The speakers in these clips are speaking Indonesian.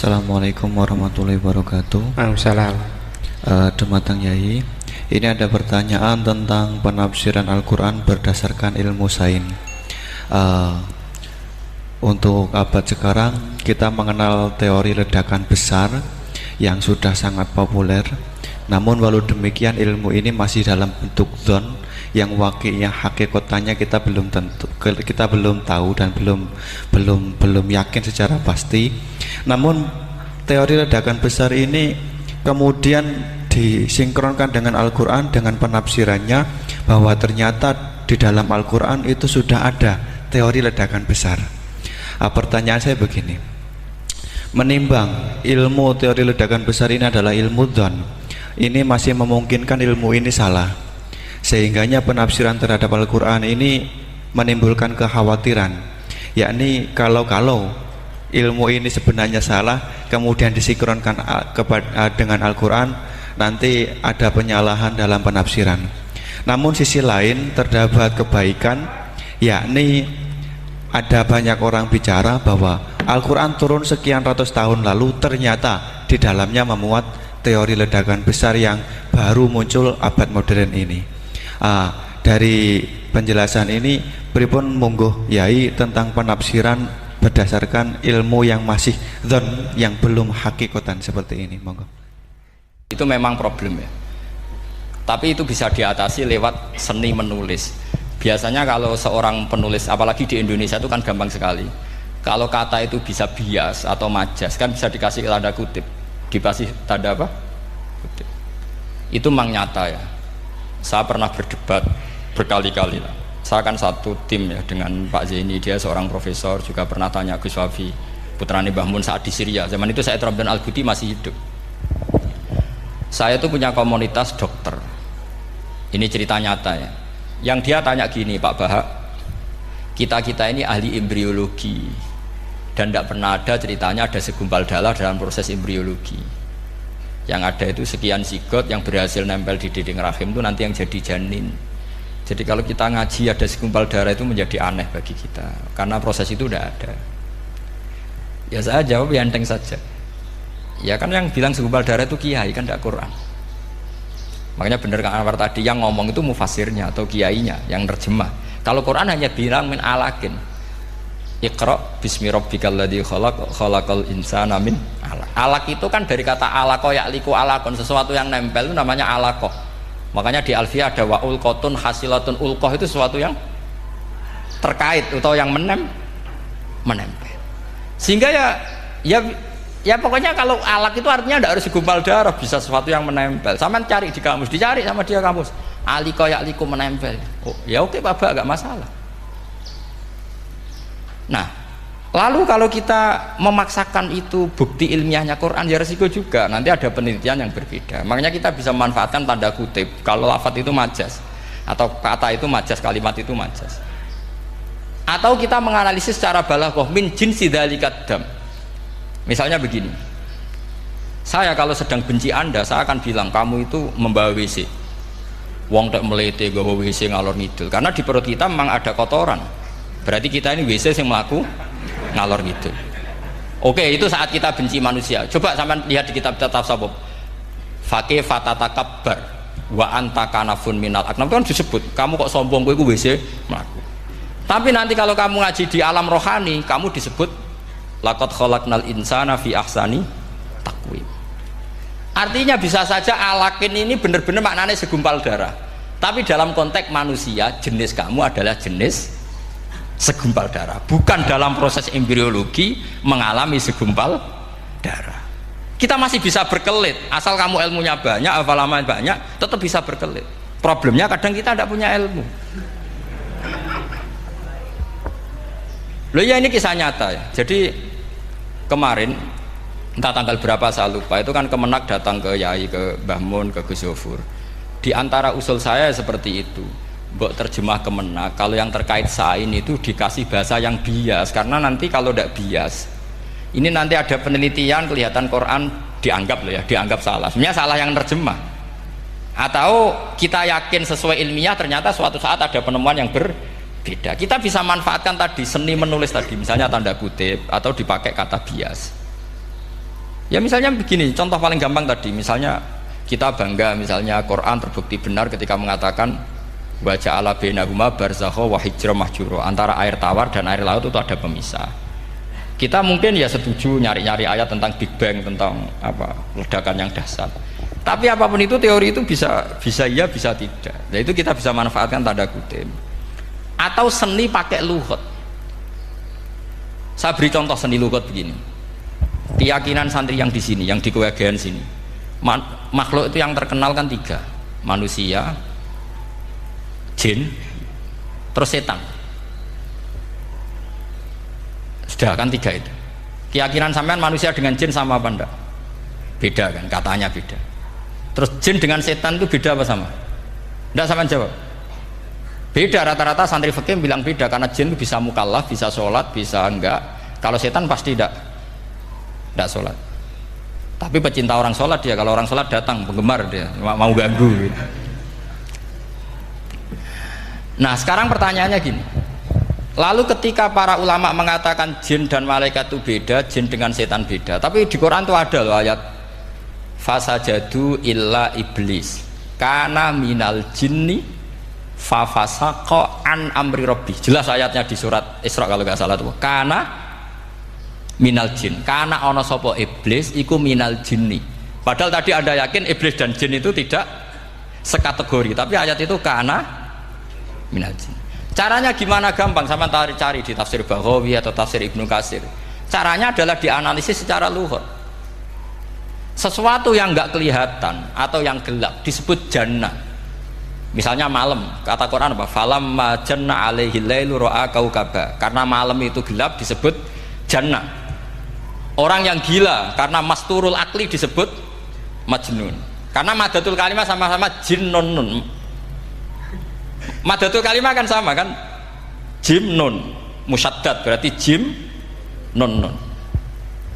Assalamualaikum warahmatullahi wabarakatuh. Waalaikumsalam. Dumateng Yai, ini ada pertanyaan tentang penafsiran Al-Quran berdasarkan ilmu sains. Untuk abad sekarang kita mengenal teori ledakan besar yang sudah sangat populer. Namun walau demikian ilmu ini masih dalam bentuk zon yang wakilnya hakikatnya kita belum tahu dan belum yakin secara pasti. Namun teori ledakan besar ini kemudian disinkronkan dengan Al-Quran dengan penafsirannya bahwa ternyata di dalam Al-Quran itu sudah ada teori ledakan besar. Pertanyaan saya begini, menimbang ilmu teori ledakan besar ini adalah ilmu dzon, ini masih memungkinkan ilmu ini salah, sehingganya penafsiran terhadap Al-Quran ini menimbulkan kekhawatiran, yakni kalau ilmu ini sebenarnya salah kemudian disinkronkan dengan Al-Quran, nanti ada penyalahan dalam penafsiran. Namun sisi lain terdapat kebaikan, yakni ada banyak orang bicara bahwa Al-Quran turun sekian ratus tahun lalu ternyata di dalamnya memuat teori ledakan besar yang baru muncul abad modern ini. Dari penjelasan ini pripun monggo Yai tentang penafsiran berdasarkan ilmu yang masih dzon, yang belum hakikatan seperti ini, monggo. Itu memang problem ya, tapi itu bisa diatasi lewat seni menulis. Biasanya kalau seorang penulis, apalagi di Indonesia itu kan gampang sekali, kalau kata itu bisa bias atau majas kan bisa dikasih tanda kutip, dikasih tanda apa? Kutip. Itu memang nyata ya, saya pernah berdebat berkali-kali lah. Saya kan satu tim ya dengan Pak Zaini, dia seorang profesor, juga pernah tanya Gus Wafi putrane Mbah Mun saat di Syria. Zaman itu saya Abdul Al-Buti masih hidup. Saya itu punya komunitas dokter, ini cerita nyata ya, yang dia tanya gini, Pak Bahak, kita ini ahli embriologi dan tidak pernah ada ceritanya ada segumpal darah dalam proses embriologi. Yang ada itu sekian zigot yang berhasil nempel di dinding rahim itu nanti yang jadi janin. Jadi kalau kita ngaji ada segumpal darah itu menjadi aneh bagi kita karena proses itu tidak ada. Ya saya jawab ya enteng saja. Ya kan yang bilang segumpal darah itu kiai, kan tidak Quran. Makanya benar Kang Anwar tadi yang ngomong itu mufasirnya atau kiainya yang terjemah. Kalau Quran hanya bilang min alakin, Iqra bismi rabbikal ladzi khalaq khalaqal insana min alaq. Alaq itu kan dari kata alaqa ya'liqu alaqon, sesuatu yang nempel itu namanya alaqah. Makanya di Alfiyah ada wa ulqatun hasilatun, ulqah itu sesuatu yang terkait atau yang menempel. Sehingga ya pokoknya kalau alaq itu artinya tidak harus segumpal darah, bisa sesuatu yang menempel. Sama cari di kamus, dicari sama dia kamus. Aliqa ya'liqu menempel. Oh, ya oke Pak, enggak masalah. Nah, lalu kalau kita memaksakan itu bukti ilmiahnya Quran, ya resiko juga nanti ada penelitian yang berbeda. Makanya kita bisa memanfaatkan tanda kutip kalau lafadz itu majas atau kata itu majas, kalimat itu majas. Atau kita menganalisis secara balaghah min jinsi dzalikat dam. Misalnya begini, saya kalau sedang benci Anda, saya akan bilang kamu itu membawa WC. Wong tak melete gawa WC ngalor ngidul, karena di perut kita memang ada kotoran. Berarti kita ini WC yang melaku ngalor ngidul. Oke, itu saat kita benci manusia. Coba sampean lihat di kitab tasawuf. Faqih fatatakabbar wa anta kanafun minal aknam, itu kan disebut kamu kok sombong, kowe iku WC mlaku. Tapi nanti kalau kamu ngaji di alam rohani, kamu disebut laqad khalaqnal insana fi ahsani taqwim. Artinya bisa saja alakin ini benar-benar maknanya segumpal darah, tapi dalam konteks manusia jenis kamu adalah jenis segumpal darah, bukan dalam proses embriologi mengalami segumpal darah. Kita masih bisa berkelit, asal kamu ilmunya banyak, hafalaman banyak, tetap bisa berkelit. Problemnya kadang kita tidak punya ilmu. Loh ya, ini kisah nyata ya. Jadi kemarin entah tanggal berapa saya lupa, itu kan Kemenak datang ke Yai, ke Mbah Mun, ke Gus Zofur. Di antara usul saya seperti itu, mbok terjemah Kemenak kalau yang terkait sain itu dikasih bahasa yang bias, karena nanti kalau tidak bias ini nanti ada penelitian kelihatan Quran dianggap loh ya, dianggap salah, sebenarnya salah yang terjemah, atau kita yakin sesuai ilmiah ternyata suatu saat ada penemuan yang berbeda. Kita bisa manfaatkan tadi seni menulis tadi, misalnya tanda kutip atau dipakai kata bias. Ya misalnya begini, contoh paling gampang tadi, misalnya kita bangga, misalnya Quran terbukti benar ketika mengatakan wa ja'ala bainahuma barzakha wa hijra mahjura, antara air tawar dan air laut itu ada pemisah. Kita mungkin ya setuju nyari-nyari ayat tentang Big Bang, tentang apa ledakan yang dahsyat. Tapi apapun itu teori itu bisa iya bisa tidak. Nah itu kita bisa manfaatkan tanda kutip. Atau seni pakai lughat. Saya beri contoh seni lughat begini. Keyakinan santri yang di sini, yang di kewagian sini, makhluk itu yang terkenal kan 3, manusia, jin, terus setan. Sudah kan 3 itu. Keyakinan sampean manusia dengan jin sama apa enggak? Beda kan, katanya beda. Terus jin dengan setan itu beda apa sama? Enggak, sampean jawab. Beda, rata-rata santri fikih bilang beda karena jin itu bisa mukallaf, bisa sholat, bisa enggak. Kalau setan pasti enggak sholat. Tapi pecinta orang sholat dia, kalau orang sholat datang penggemar dia, mau ganggu gitu. Nah sekarang pertanyaannya gini, lalu ketika para ulama mengatakan jin dan malaikat itu beda, jin dengan setan beda, tapi di Quran itu ada loh ayat fasajadu illa iblis kana minal jinni fafasaqa an amri rabbi. Jelas ayatnya di surat Isra kalau nggak salah tuh, kana minal jin, karena ono sopo iblis iku minal jinni. Padahal tadi Anda yakin iblis dan jin itu tidak sekategori, tapi ayat itu karena minal jin. Caranya gimana? Gampang, sama cari di tafsir Baghawi atau tafsir Ibnu Katsir. Caranya adalah dianalisis secara lughat. Sesuatu yang nggak kelihatan atau yang gelap disebut jannah. Misalnya malam, kata Quran apa? Falamma janna alaihi lailu ra'a kaukaba. Karena malam itu gelap disebut jannah. Orang yang gila karena masturul akli disebut majnun. Karena madatul kalimah sama-sama jinnun. Madatul kalimah kan sama kan? Jimnun musyaddad berarti jim nun.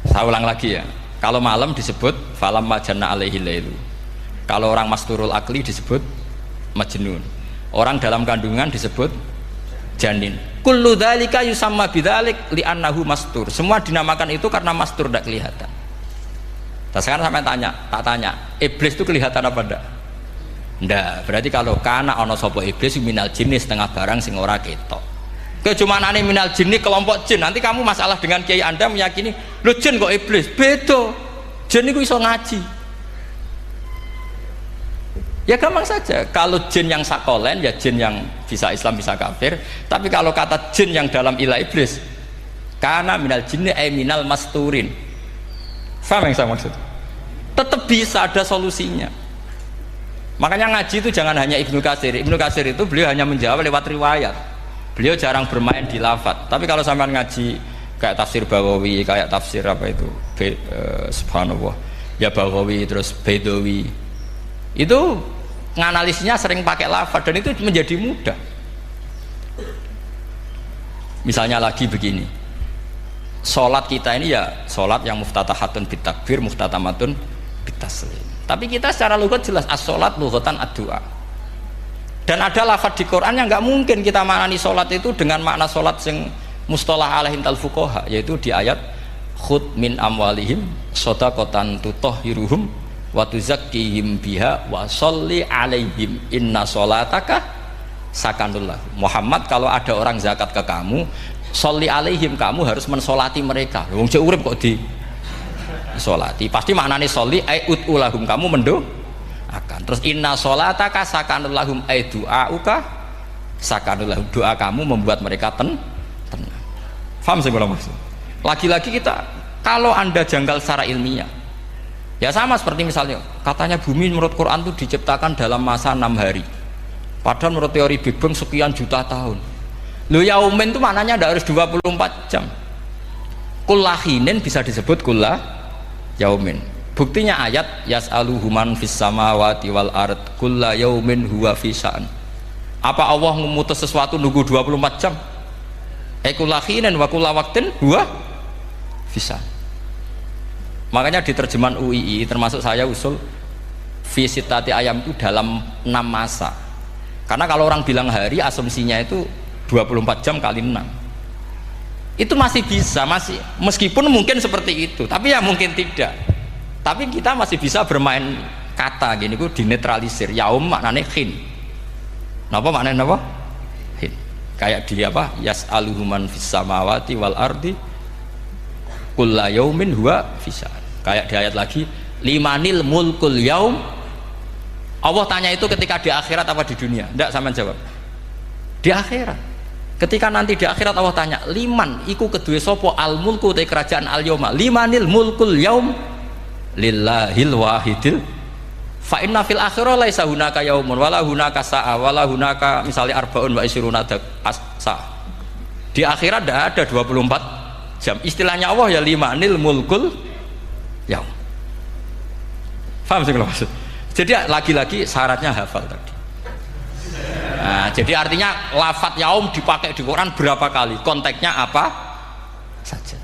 Saya ulang lagi ya. Kalau malam disebut falamma janna alaihi lailu. Kalau orang masturul akli disebut majnun. Orang dalam kandungan disebut janin. Kullu dzalika yusamma bidzalik li'annahu mastur. Semua dinamakan itu karena mastur, tidak kelihatan. Nah, sekarang sampai tak tanya, iblis itu kelihatan apa enggak? Enggak. Berarti kalau kana ana sapa iblis minal jinni setengah barang sing ora ketok. Kecumanane minal jinni kelompok jin. Nanti kamu masalah dengan kiai Anda meyakini, "Lho jin kok iblis?" Beda. Jin itu iso ngaji. Ya gampang saja, kalau jin yang sakolen ya jin yang bisa Islam bisa kafir. Tapi kalau kata jin yang dalam ilah iblis, karena minal jinni ay minal masturin. Faham yang saya maksud? Tetap bisa ada solusinya. Makanya ngaji itu jangan hanya Ibnu Katsir. Ibnu Katsir itu beliau hanya menjawab lewat riwayat. Beliau jarang bermain di lafadz. Tapi kalau sampean ngaji kayak tafsir Baghawi, kayak tafsir apa itu, subhanallah, ya Baghawi terus Bedawi, itu nganalisnya sering pakai lafaz dan itu menjadi mudah. Misalnya lagi begini, sholat kita ini ya sholat yang muftatahatun bitakbir, muftatamatun bitaslim. Tapi kita secara lughat jelas as-sholat lughatan ad-du'a. Dan ada lafaz di Quran yang nggak mungkin kita maknani sholat itu dengan makna sholat yang mustalah alaihim tal fuqaha, yaitu di ayat khud min amwalihim shadaqatan tutahhiruhum wa tuzakkihim biha wa sholli alaihim inna sholataka sakanul lahum. Muhammad, kalau ada orang zakat ke kamu, sholli alaihim, kamu harus mensolati mereka. Wong cek urip kok di solati, pasti maknanya sholli ai utulahum, kamu mendoakan. Terus inna sholataka sakanul lahum ai du'auka sakanul lahum, doa kamu membuat mereka tenang. Paham saya kalau maksud? Lagi-lagi kita, kalau Anda janggal secara ilmiah, ya sama seperti misalnya katanya bumi menurut Quran itu diciptakan dalam masa 6 hari, padahal menurut teori Big Bang sekian juta tahun. Lo yaumin itu maknanya tidak harus 24 jam. Kullahinin bisa disebut kullah yaumin. Buktinya ayat yas'aluhu man fis samawati wal ard kulla yaumin huwa fi sya'an. Apa Allah memutus sesuatu nunggu 24 jam? Kullahinin wa kulla waqtin huwa fi sya'an. Makanya di terjemahan UII termasuk saya usul visitati ayam itu dalam 6 masa. Karena kalau orang bilang hari, asumsinya itu 24 jam kali 6. Itu masih bisa, masih meskipun mungkin seperti itu, tapi ya mungkin tidak. Tapi kita masih bisa bermain kata gini, ku dinetralisir. Yaum maknanya khin. Napa maknanya napa? Khin. Kayak di apa? Yas'aluhu man fis samawati wal ardi kulla yaumin huwa fisa. Kayak di ayat lagi, limanil mulkul yaum. Allah tanya itu ketika di akhirat apa di dunia? Tidak, sama jawab. Di akhirat. Ketika nanti di akhirat Allah tanya, liman iku kedue sapa al mulku te kerajaan al yauma. Limanil mulkul yaum lillahil wahidil. Fa inna fil akhirah laisa hunaka yaumun wala hunaka sa'a wala hunaka misalnya arbaun wa isruna sa. Di akhirat tidak ada 24 jam. Istilahnya Allah ya limanil mulkul yaum. Paham sih kalau maksud? Jadi lagi-lagi syaratnya hafal tadi. Nah, jadi artinya lafadz yaum dipakai di Quran berapa kali? Konteksnya apa saja?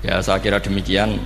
Ya saya kira demikian.